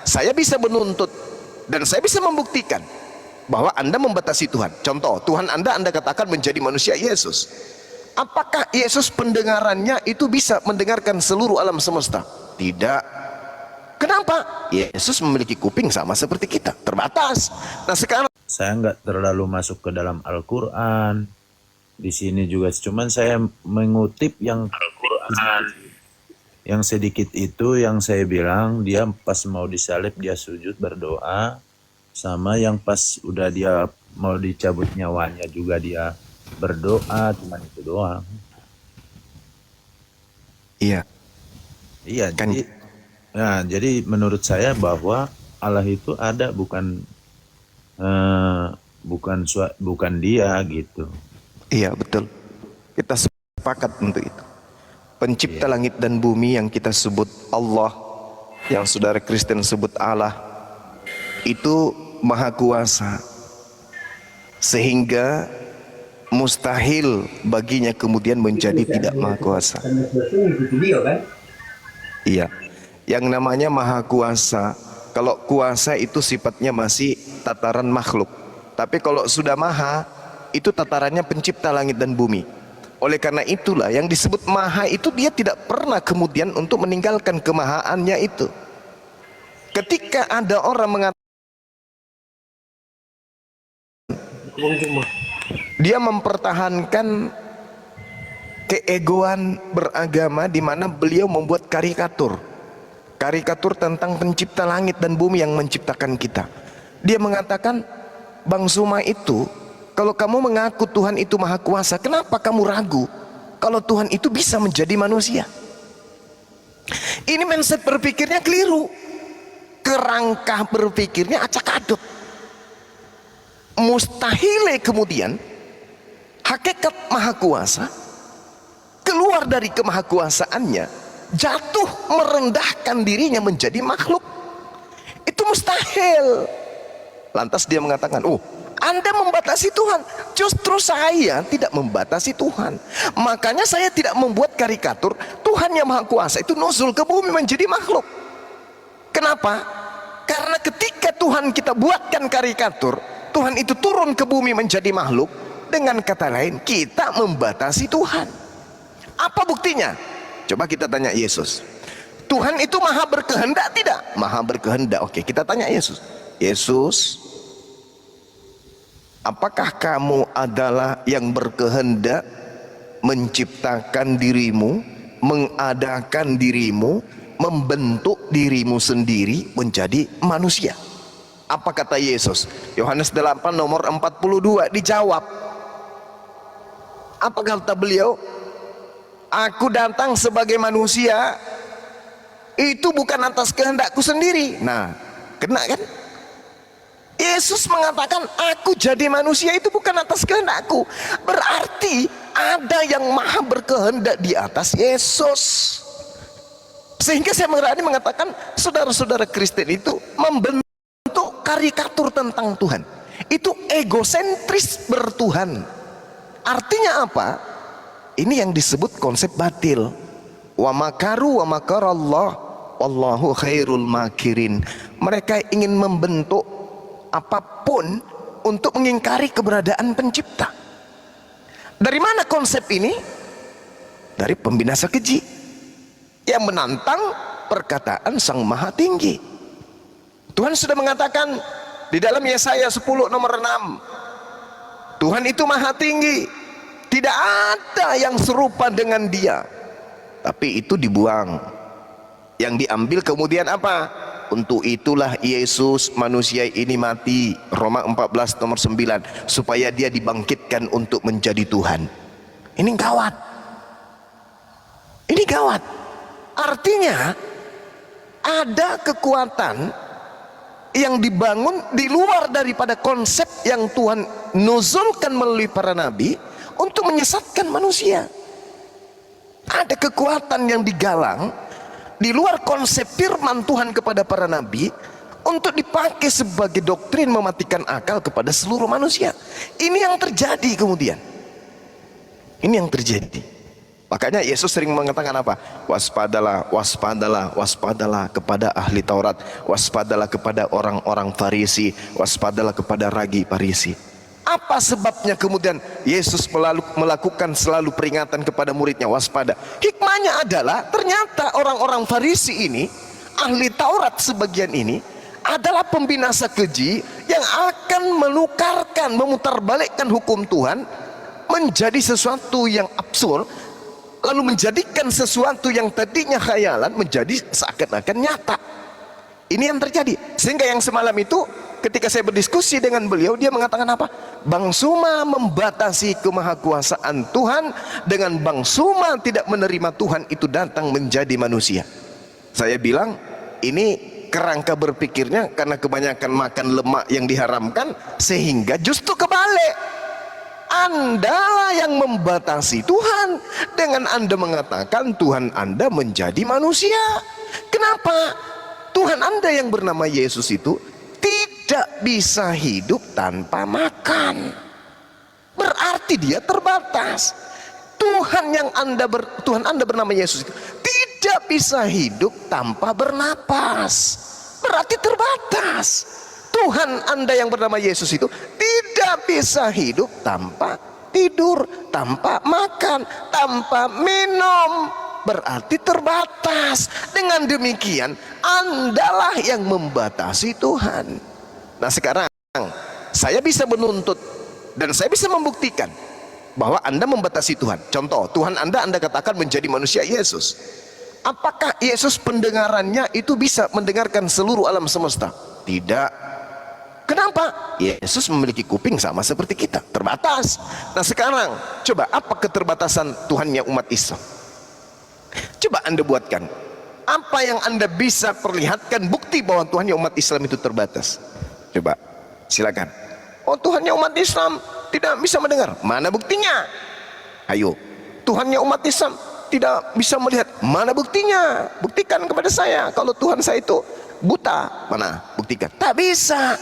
saya bisa menuntut dan saya bisa membuktikan bahwa Anda membatasi Tuhan. Contoh, Tuhan Anda katakan menjadi manusia Yesus. Apakah Yesus pendengarannya itu bisa mendengarkan seluruh alam semesta? Tidak. Kenapa? Yesus memiliki kuping sama seperti kita, terbatas. Nah sekarang saya nggak terlalu masuk ke dalam Al-Quran. Di sini juga cuman saya mengutip yang Al-Quran. Yang sedikit itu yang saya bilang, dia pas mau disalib dia sujud berdoa, sama yang pas udah dia mau dicabut nyawanya juga dia berdoa, cuman itu doang. iya, Iya, kan jadi menurut saya bahwa Allah itu ada, bukan bukan dia gitu. iya betul. Kita sepakat untuk itu. Pencipta Iya. langit dan bumi yang kita sebut Allah, yang saudara Kristen sebut Allah, itu maha kuasa, sehingga mustahil baginya kemudian menjadi tidak maha kuasa. Iya, yang namanya maha kuasa, kalau kuasa itu sifatnya masih tataran makhluk, tapi kalau sudah maha, itu tatarannya pencipta langit dan bumi. Oleh karena itulah yang disebut maha itu dia tidak pernah kemudian untuk meninggalkan kemahaannya itu. Ketika ada orang mengatakan dia mempertahankan keegoan beragama, di mana beliau membuat karikatur tentang pencipta langit dan bumi yang menciptakan kita. Dia mengatakan, Bang Suma itu, kalau kamu mengaku Tuhan itu maha kuasa, kenapa kamu ragu kalau Tuhan itu bisa menjadi manusia? Ini mindset berpikirnya keliru, kerangka berpikirnya acak adut. Mustahil kemudian hakikat maha kuasa keluar dari kemahakuasaannya, jatuh merendahkan dirinya menjadi makhluk. Itu mustahil. Lantas dia mengatakan, oh Anda membatasi Tuhan. Justru saya tidak membatasi Tuhan. Makanya saya tidak membuat karikatur Tuhan yang maha kuasa itu nuzul ke bumi menjadi makhluk. Kenapa? Karena ketika Tuhan kita buatkan karikatur, Tuhan itu turun ke bumi menjadi makhluk. Dengan kata lain, kita membatasi Tuhan. Apa buktinya? Coba kita tanya Yesus. Tuhan itu maha berkehendak tidak? Maha berkehendak. Oke, kita tanya Yesus. Yesus, apakah kamu adalah yang berkehendak menciptakan dirimu, mengadakan dirimu, membentuk dirimu sendiri menjadi manusia? Apa kata Yesus? Yohanes 8 nomor 42 dijawab. Apa kata beliau? Aku datang sebagai manusia itu bukan atas kehendakku sendiri. Nah, kena kan? Yesus mengatakan aku jadi manusia itu bukan atas kehendakku. Berarti ada yang maha berkehendak di atas Yesus. Sehingga saya berani mengatakan saudara-saudara Kristen itu membentuk karikatur tentang Tuhan. Itu egosentris bertuhan. Artinya apa? Ini yang disebut konsep batil. Wa makaru wa makarallah wallahu khairul makirin. Mereka ingin membentuk apapun untuk mengingkari keberadaan pencipta. Dari mana konsep ini? Dari pembinasa keji yang menantang perkataan Sang Maha Tinggi. Tuhan sudah mengatakan di dalam Yesaya 10 nomor 6, Tuhan itu maha tinggi, tidak ada yang serupa dengan dia. Tapi itu dibuang. Yang diambil kemudian apa? Untuk itulah Yesus manusia ini mati, Roma 14 nomor 9, supaya dia dibangkitkan untuk menjadi Tuhan. Ini gawat. Ini gawat. Artinya ada kekuatan yang dibangun di luar daripada konsep yang Tuhan nuzulkan melalui para nabi untuk menyesatkan manusia. Ada kekuatan yang digalang di luar konsep firman Tuhan kepada para nabi untuk dipakai sebagai doktrin mematikan akal kepada seluruh manusia. Ini yang terjadi kemudian. Ini yang terjadi. Makanya Yesus sering mengatakan apa? Waspadalah, waspadalah, waspadalah kepada ahli Taurat, waspadalah kepada orang-orang Farisi, waspadalah kepada ragi Farisi. Apa sebabnya kemudian Yesus melakukan selalu peringatan kepada muridnya waspada? Hikmahnya adalah ternyata orang-orang Farisi ini, ahli Taurat sebagian ini, adalah pembinasa keji yang akan menukarkan, memutarbalikkan hukum Tuhan menjadi sesuatu yang absurd, lalu menjadikan sesuatu yang tadinya khayalan menjadi seakan-akan nyata. Ini yang terjadi. Sehingga yang semalam itu ketika saya berdiskusi dengan beliau, dia mengatakan apa? Bang Suma membatasi kemahakuasaan Tuhan dengan Bang Suma tidak menerima Tuhan itu datang menjadi manusia. Saya bilang ini kerangka berpikirnya karena kebanyakan makan lemak yang diharamkan, sehingga justru kebalik. Anda yang membatasi Tuhan dengan Anda mengatakan Tuhan Anda menjadi manusia. Kenapa? Tuhan Anda yang bernama Yesus itu tidak bisa hidup tanpa makan. Berarti dia terbatas. Tuhan Anda bernama Yesus itu tidak bisa hidup tanpa bernapas. Berarti terbatas. Tuhan Anda yang bernama Yesus itu tidak bisa hidup tanpa tidur, tanpa makan, tanpa minum. Berarti terbatas. Dengan demikian Andalah yang membatasi Tuhan. Nah sekarang saya bisa menuntut dan saya bisa membuktikan bahwa Anda membatasi Tuhan. Contoh, Tuhan Anda katakan menjadi manusia Yesus. Apakah Yesus pendengarannya itu bisa mendengarkan seluruh alam semesta? Tidak. Kenapa? Yesus memiliki kuping sama seperti kita, terbatas. Nah sekarang coba apa keterbatasan Tuhannya umat Islam? Coba Anda buatkan. Apa yang Anda bisa perlihatkan bukti bahwa Tuhannya umat Islam itu terbatas? Coba silakan. Oh Tuhannya umat Islam tidak bisa mendengar. Mana buktinya? Ayo. Tuhannya umat Islam tidak bisa melihat. Mana buktinya? Buktikan kepada saya. Kalau Tuhan saya itu buta, mana? Buktikan. Tak bisa.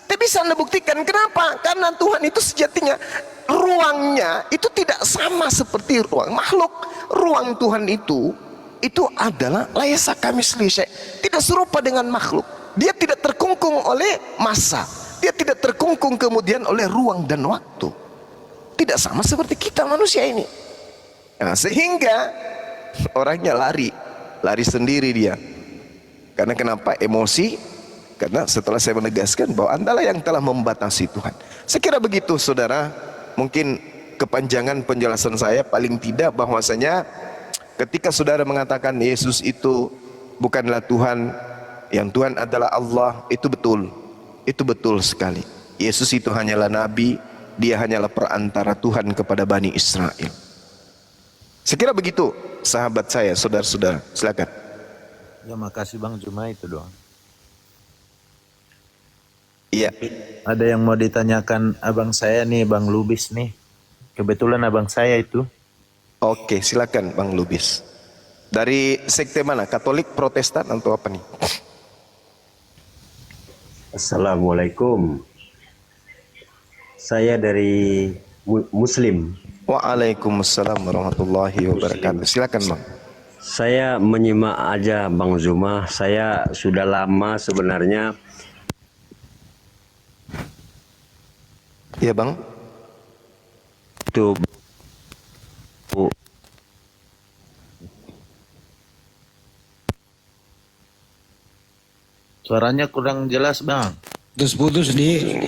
Tak bisa Anda buktikan. Kenapa? Karena Tuhan itu sejatinya ruangnya itu tidak sama seperti ruang makhluk. Ruang Tuhan itu adalah laysa kamislihi syai', tidak serupa dengan makhluk. Dia tidak terkungkung oleh massa, dia tidak terkungkung kemudian oleh ruang dan waktu. Tidak sama seperti kita manusia ini. Nah, sehingga orangnya lari sendiri dia. Karena kenapa? Emosi. Karena setelah saya menegaskan bahwa Andalah yang telah membatasi Tuhan. Saya kira begitu saudara. Mungkin kepanjangan penjelasan saya paling tidak bahwasanya ketika saudara mengatakan Yesus itu bukanlah Tuhan, yang Tuhan adalah Allah, itu betul. Itu betul sekali. Yesus itu hanyalah nabi, dia hanyalah perantara Tuhan kepada Bani Israel. Saya kira begitu sahabat saya, saudara-saudara. Silakan. Ya makasih Bang, cuma itu doang. Iya. Ada yang mau ditanyakan abang saya nih, Bang Lubis nih. Kebetulan abang saya itu. Oke, silakan Bang Lubis. Dari sekte mana? Katolik, Protestan, atau apa nih? Assalamualaikum. Saya dari Muslim. Waalaikumsalam warahmatullahi wabarakatuh. Silakan Bang. Saya menyimak aja Bang Zuma. Saya sudah lama sebenarnya. Iya Bang. Itu Suaranya kurang jelas Bang. Putus di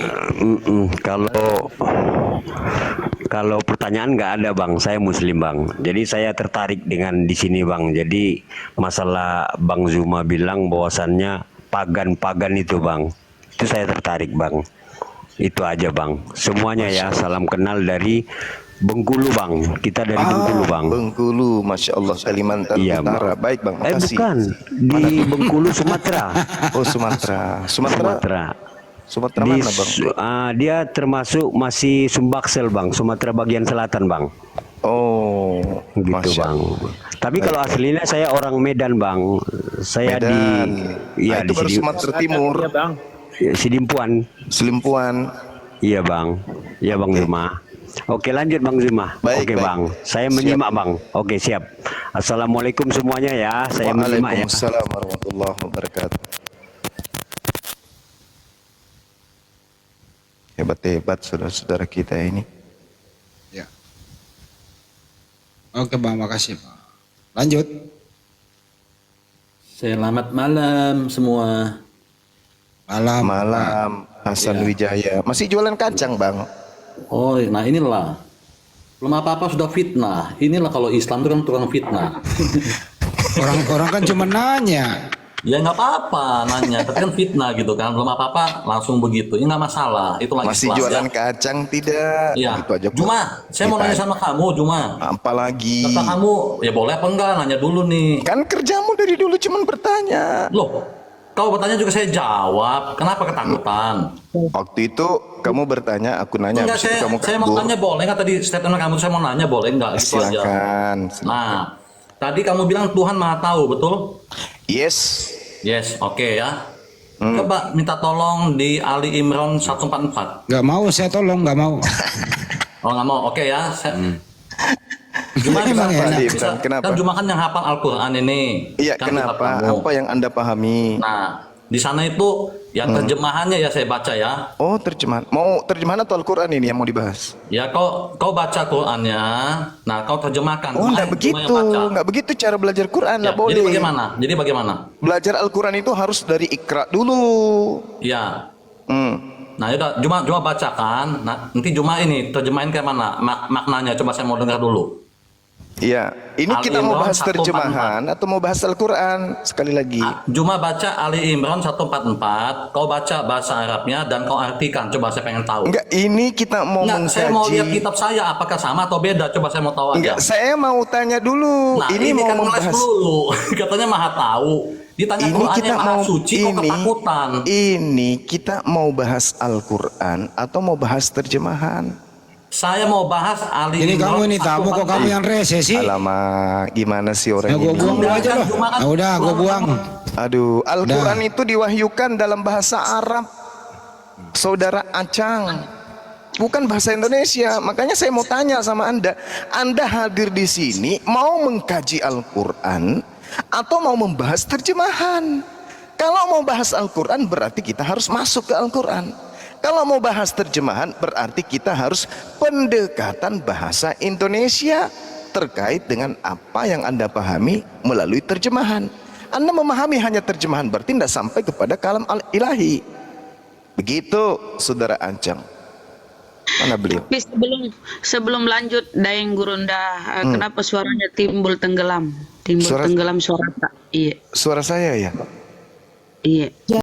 kalau pertanyaan nggak ada Bang, saya Muslim Bang. Jadi saya tertarik dengan di sini Bang. Jadi masalah Bang Zuma bilang bahwasannya pagan-pagan itu Bang, itu saya tertarik Bang. Itu aja Bang. Semuanya ya, salam kenal dari Bengkulu Bang. Kita dari Bengkulu Bang. Bengkulu, Masya Allah, Kalimantan Iya, Utara. Baik Bang, makasih. Bukan, di Bengkulu Sumatera. Oh Sumatera. Sumatera Di, mana Bang? dia termasuk masih Sumbaksel Bang, Sumatera bagian selatan Bang. Oh, Gitu Masya Bang. Allah. Tapi kalau aslinya saya orang Medan Bang. Saya Medan. Iya Itu di baru Sumatera Timur. Bang. Sidimpuan. Selimpuan. Iya Bang. Iya Bang Zuma. Oke, lanjut Bang Zuma. Baik, Oke baik. Bang, saya menyimak Bang. Oke, siap. Assalamualaikum semuanya ya. Saya menyimak ya. Waalaikumsalam warahmatullahi wabarakatuh. Hebat-hebat saudara-saudara kita ini. Ya. Oke Bang, makasih Bang. Lanjut. Selamat malam semua. Malam. Malam Hasan Wijaya. Masih jualan kacang, Bang? Oh, nah inilah. Belum apa-apa sudah fitnah. Inilah kalau Islam itu kan tukang fitnah. Orang-orang kan cuma nanya. Ya nggak apa-apa nanya, tapi kan fitnah gitu kan. Belum apa-apa langsung begitu. Ini nggak masalah. Itulah Masih Islam, jualan ya. kacang tidak? Iya. Itu aja kok. Juma, saya mau Kita- nanya sama kamu, Juma. Apalagi Kata kamu, ya boleh apa enggak? Nanya dulu nih. kan kerjamu dari dulu cuman bertanya. Loh, kau bertanya juga saya jawab. Kenapa ketakutan? Waktu itu kamu bertanya, aku nanya, Enggak, habis itu kamu saya mau kabur. tanya boleh nggak tadi statement kamu? Saya mau nanya boleh nggak? Gitu aja. Silakan. Nah, tadi kamu bilang Tuhan Maha Tahu, betul? Yes. Yes, oke ya. Coba minta tolong di Ali Imran 144. Nggak mau saya tolong, nggak mau. Oh nggak mau, oke ya. Cuma Emang bisa, enak. bisa, Kenapa? kan Cuma kan yang hafal Al-Quran ini. Iya, kan kitab kenapa? kamu. Apa yang Anda pahami? Nah, di sana itu yang terjemahannya ya saya baca ya. Oh, terjemahan. Mau terjemahan atau Al-Quran ini yang mau dibahas? Ya kau baca Qurannya, nah kau terjemahkan. Oh, enggak Cuma begitu. yang baca. Enggak begitu cara belajar Quran, Ya, enggak boleh. jadi bagaimana? Jadi bagaimana? Belajar Al-Quran itu harus dari Iqra dulu. Ya. Hmm. Nah, yaudah, Cuma bacakan. Nah, nanti Cuma ini terjemahin kayak mana? Maknanya coba saya mau dengar dulu. Iya, ini kita mau Al-Imran bahas 144. terjemahan atau mau bahas Al-Quran sekali lagi. Cuma baca Ali Imran 144, kau baca bahasa Arabnya dan kau artikan. Coba saya pengen tahu. Enggak, ini kita mau Enggak, saya mau lihat mengkaji. kitab saya apakah sama atau beda. Coba saya mau tahu Enggak, aja. saya mau tanya dulu. Nah, ini mau kan ngeles membahas. dulu. Katanya Maha Tahu. Ditanya Ini Qurannya kita Maha mau Suci kok ketakutan. Ini kita mau bahas Al-Quran atau mau bahas terjemahan? Saya mau bahas Ali Ini Imran kamu ini tamu kok kamu yang rese sih? Alamak, gimana sih orang Ya gue ini? buang dulu aja loh. Cuma kan- Nah, udah gue buang. Aduh, Al-Quran itu diwahyukan dalam bahasa Arab, saudara Acang, bukan bahasa Indonesia. Makanya saya mau tanya sama Anda, Anda hadir di sini mau mengkaji Al-Quran atau mau membahas terjemahan? Kalau mau bahas Al-Quran berarti kita harus masuk ke Al-Quran. Kalau mau bahas terjemahan berarti kita harus pendekatan bahasa Indonesia terkait dengan apa yang Anda pahami melalui terjemahan. Anda memahami hanya terjemahan berarti tidak sampai kepada kalam al-ilahi. Begitu saudara Ancang. Mana beliau? Tapi sebelum lanjut Daeng Gurunda, kenapa suaranya timbul tenggelam? Timbul Suara- tenggelam suara tak? Iya, Suara saya ya? iya.